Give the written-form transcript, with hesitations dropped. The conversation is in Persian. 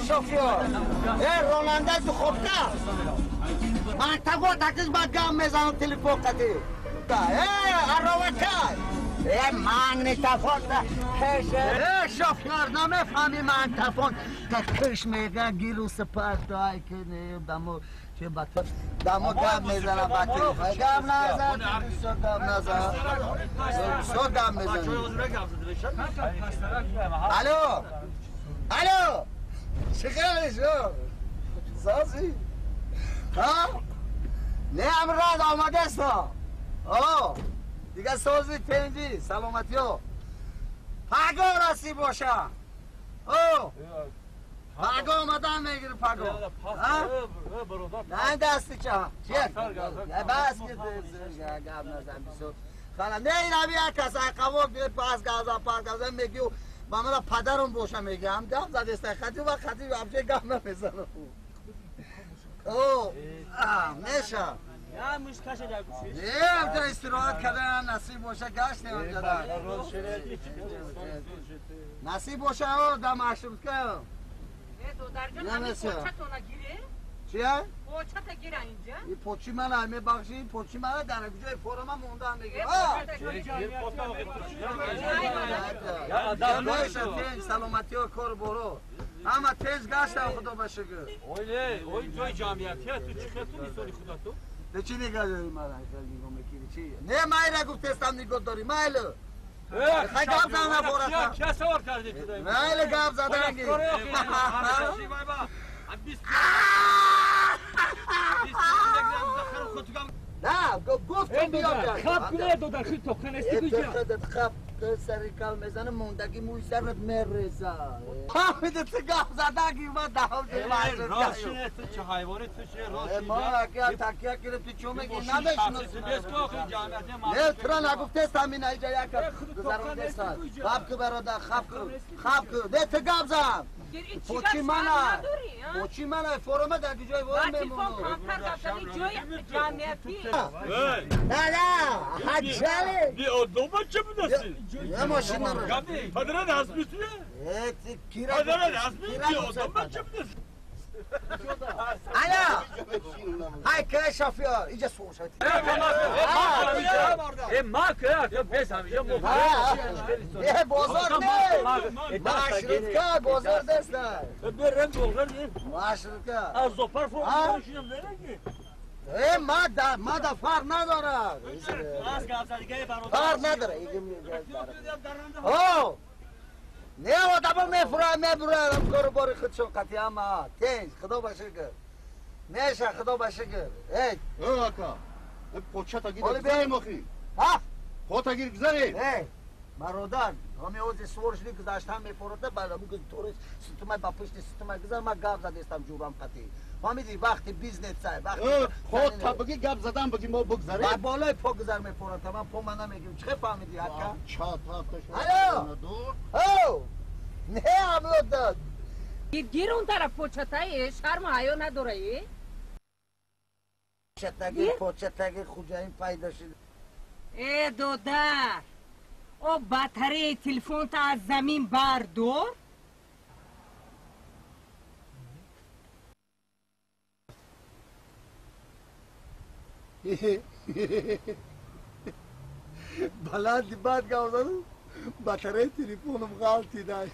شوفیور راننده تو خوبته من تقوی تکیز باید گم میزنم تلیفون قدی اروکای من تفون شوفیور نمیفهمی من تفون کش میگه گیلو سپرد دای کنه دمو چه بطر دمو گم میزنم با تلیفون گم نزن گم نزن بسیار گم میزنم الو الو چه شو سازی ها نه امراض آماده است آه دیگه سازی تنجی سلامتی ها پگاه رسی باشه اوه پگاه آمدن میگیره پگاه نه دستی چه چیه بس که گم نزن بسیار خلا نه این همی ها کسی قواب بیه پس گازه میگی و با من پدرم باشه میگم گم زده است خطی و خطی و همچه گم نمیزنم اوه میشه یا مشکش در گوشی نه اونجا استراحت کردن نصیب باشه گشت اونجا در نصیب باشه او دم عشرت که دو درجان همین پوچه تو نگیره؟ چیه؟ پوچه تا گیره اینجا؟ این پوچی من همه بخشی این پوچی من در کجای فورم هم مونده هم میگه سلامتی ها کار برو اما تیز گشت خدا بشه که اوی جای جامعیتی تو چی خیلی نیستونی خدا تو؟ به چی نگاه داری من نگاه میکنی چی؟ نه من را گفتستم نگاه داری مایل خیلی گم زدن فورتا کیا سوار کردی تو دایی؟ مایل گم زدن گی نه گفتم بیاد خب کنه دو در خیلی توقع نستی کجا؟ خب سری کل میزنه موندگی موی سرت میرزه حامیده تو گم زدگی من دهم جای معشد راشنه تو چه حیوانی تو چه راشنه؟ ما اگه تکیه گرفتی چون میگی نمیشنسی نه ترا نگفته است همین ایجا یک گذران دستان خب که برادر خب که ده تو گم زن پوچی منه پوچی منه فورمه در جای وارم میمونو نه نه حجاله بی آدم چه بودستی؟ یه ماشین رو پدران هست میتونه؟ پدران هست میتونه آدم چه بودستی؟ انا های که شافیار اینجا سوار شد ما که بیس همیشه یه بازار نه معشرت که بازار دست نه برم بولغر نه معشرت که از زفر فوق میشینم نرگی ما دا فرق نداره از گازدگی برادر فرق نداره اوه نه و دبا میبرم کارو باری خودشون قطعی اما تنج خدا باشه که میشه خدا باشه که ای آکا پوچه تا گیره گذاری مخی ها خود تا گیر گذاری ای برادر همه اوزی سورشلی گذاشتم میپورده بعد همون که طورش ستومه با پشت ستومه گذار من گاب زدستم جورم قطعی فهمیدی وقتی بیزنس سای وقتی خود تا بگی گب زدم بگی ما بگذاری با بالای پا گذار میپورده من پا من نمیگیم چه فهمیدی حکا چا تا الو او نه عملو داد گیر اون طرف پوچتایی شرم و حیا نداره ای؟ پوچتگی خوجاییم پیدا شد ای دودر او بطری تلفن تا از زمین بردار بلند بعد گاوزن بطری تلفنم غلطی داشت